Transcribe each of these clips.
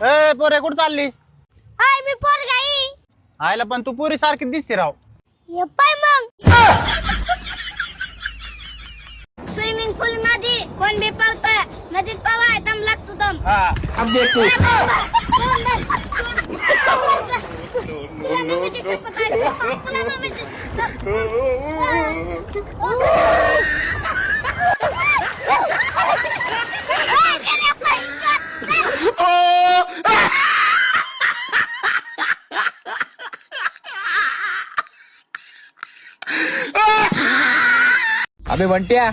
ए पोरे कुठं चालली? हाय मी पोरगाई. आयला पण तू पोरी सारखी दिसते राव. ये पाय मग स्विमिंग पूल मध्ये कोण बी पावतं नदीत पावाय दम लागतो दम. अब देख तू. अबे बंट्या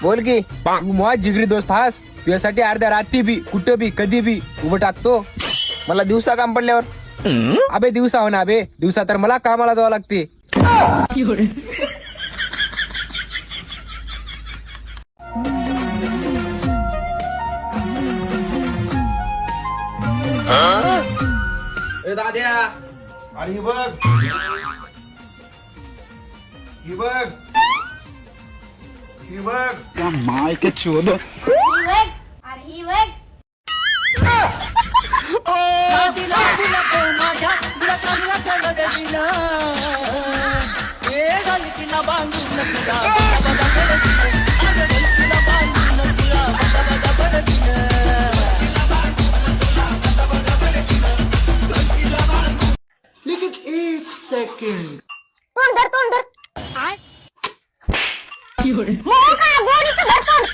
बोल की तू माझा जिगरी दोस्त हास. तुझ्यासाठी अर्ध्या रात्री बी कुठं बी कधी बी उभं टाकतो. मला दिवसा काम पडल्यावर अबे दिवसा हो ना अबे दिवसा तर मला कामाला जावं लागते. दाद्या आणि ही बघ ही बघ ही बघ ही वग तोंड धर गोडीचं धर तोंड.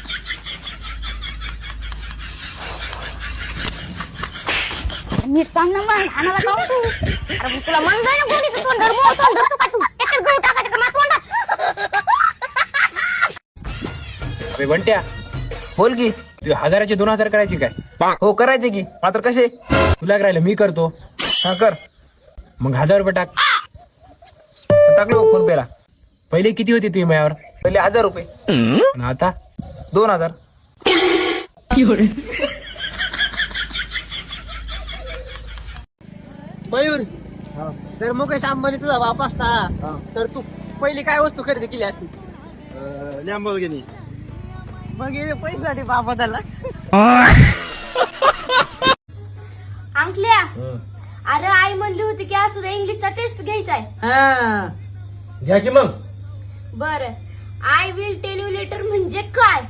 नीट सांग ना मग आणायला जाऊ तू. अरे तुला म्हणलं ना गोडीचं तोंड धर. मोह तोंड धरतो का तू? त्याच्यात गहू टाकायचं का माझ्या तोंडात? अबे बंट्या बोल की तू 1000चे 2000 करायची काय? हो करायचे की मात्र कसे तुला करायला मी करतो. हा कर मग 1000 रुपये टाक. टाकलो फोन पेला. पहिले किती होती तुम्ही माझ्यावर? पहिले 1000 रुपये आणि आता 2000. मयूर जर मुकेश अंबानी तुझा बाप असता तर तू पहिली काय वस्तू खरेदी केली असती? लॅम्बोर्गिनी. मग हे पैशासाठी बापा त्याला अंकल्या अरे आई म्हणली होती की आज तुझा इंग्लिशचा टेस्ट घ्यायचा आहे. घ्या की मग बर I will tell you later म्हणजे काय?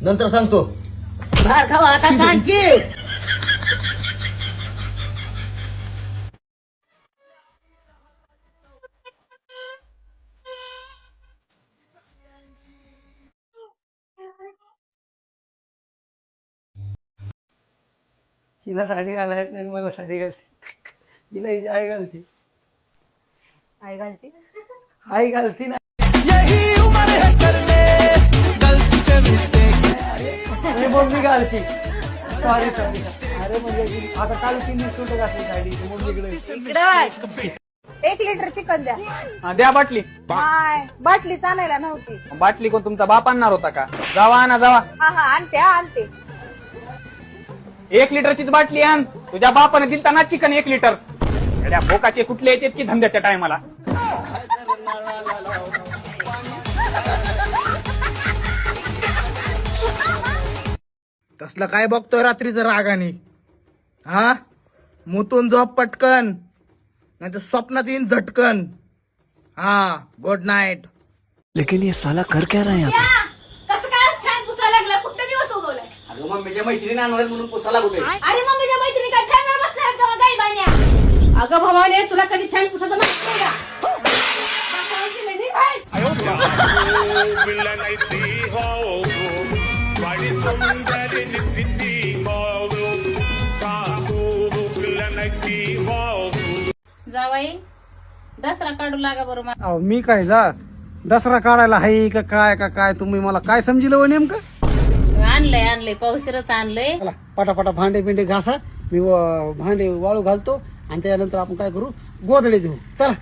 नंतर सांगतो. बाहेर खावा आता सांग की. तिला साडी घालायची आणि मला साडी घालते. तिला हिची आई घालते. आई घालते आई घालती ना. अरे मम्मी घालती. Sorry sorry. अरे म्हणजे आता काल 3 सूट घातली साडी मम्मीकडे. 1 लिटर चिकन द्या. द्या बाटली. हाय बाटलीच आणायला नव्हती. बाटली कोण तुमचा बाप आणणार होता का? जावा आणा जावा. हा आणते. 1 लिटरचीच बाटली आण. तुझ्या बापाने दिलता ना चिकन 1 लिटर. एवढ्या भोकाचे कुठले येतात की धंद्याच्या टायमाला. तसलं काय बघतोय रात्रीचं रागाने? हा मुतून झोप पटकन नाही तर स्वप्नात येईन झटकन. हा गुड नाईट. लेकिन ये साला कर क्या रहा है यहाँ पे? कसं काय फॅन पुसायला लागला? कुठे दिवस उगवलाय? अगं मम्मीच्या मैत्रिणी आणणार म्हणून पुसायला कुठे? अरे मम्मीच्या मैत्रिणी काय फॅनवर बसणार का गाई बाण्या? अगं भावाने तुला कधी फॅन पुसायचं माहिती का? जावाई दसरा काढू लागा बरोबर. अहो, मी काय जा दसरा काढायला हाय का काय तुम्ही मला काय समजिलं हो नेमकं? आणलंय पावसाळच आणलंय. चला पटापटा भांडे बिंडे घासा. मी भांडे वाळू घालतो आणि त्यानंतर आपण काय करू गोधडे देऊ. चला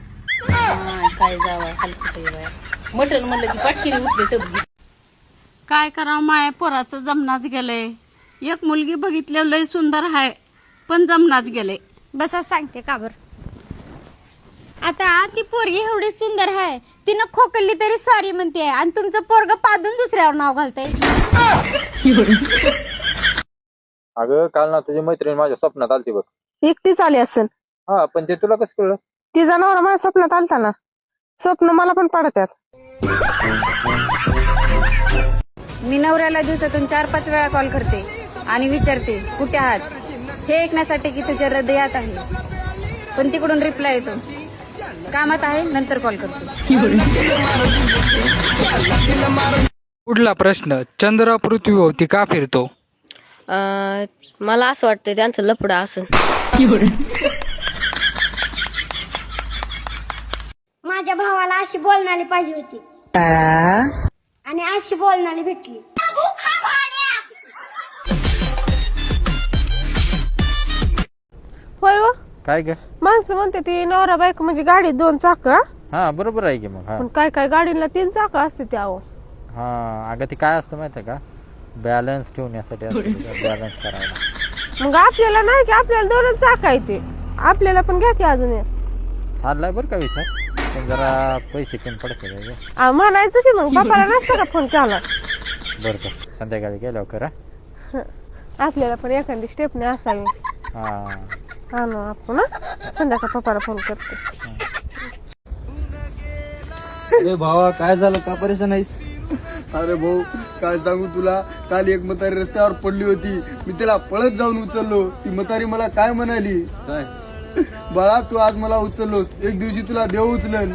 काय जावाय हलकट मटण म्हणलं की पटकिरी उठली टबगी. काय करावं माय पोराचं जमनाच गेलंय. एक मुलगी बघितली लय सुंदर आहे पण जमनाच गेले. बस सांगते का बर. आता ती पोरगी एवढी सुंदर आहे तिनं खोकलली तरी सॉरी म्हणते आणि तुमचं पोरग पादून दुसऱ्यावर नाव घालतंय. अगं काल ना तुझी मैत्रीण माझ्या स्वप्नात आलती बघ. एकटीच आली असेल. हा पण ते तुला कसं कळलं? ती जनावर माझ्या स्वप्नात आलता ना. स्वप्न मला पण पडतात. मी नवऱ्याला दिवसातून 4-5 वेळा कॉल करते आणि विचारते कुठे आहात, हे ऐकण्यासाठी की तुझ्या हृदयात आहे. पण तिकडून रिप्लाय येतो कामात आहे, नंतर कॉल करतो. पुढला प्रश्न, चंद्र पृथ्वीभोवती का फिरतो? मला असं वाटतं त्यांचं लफडं असं. माझ्या भावाला अशी बोलणारी पाहिजे होती आणि अशी बोलणारी भेटली. होय हो? काय ग? माणसं म्हणते ती नवरा बायको म्हणजे गाडीत 2 चाकं. हा बरोबर आहे की मग. हा पण काय काय गाडीला 3 चाकं असते त्या. हा अगं ते काय असतं माहितीये का, बॅलन्स ठेवण्यासाठी असतं. बॅलन्स करायला. मग आपल्याला नाही की आपल्याला 2च चाकं आहे ते. आपल्याला पण घ्या की अजून एक. चाललाय बरं का विचार, पण जरा पैसे कमी पडते. म्हणायचं की मग बापाला नसतं का फोन केला. बरं का संध्याकाळी गेल्यावर करा. आपल्याला पण एखादी स्टेपने असावी. हा आणू आपण संध्याकाळ पप्पाला फोन करते. अरे भावा काय झालं, का परेशान आहेस? अरे भाऊ काय सांगू तुला, काल एक म्हातारी रस्त्यावर पडली होती. मी तिला पळत जाऊन उचललो. ती म्हातारी मला काय म्हणाली, काय बाळा तू आज मला उचललोस, एक दिवशी तुला देव उचलन.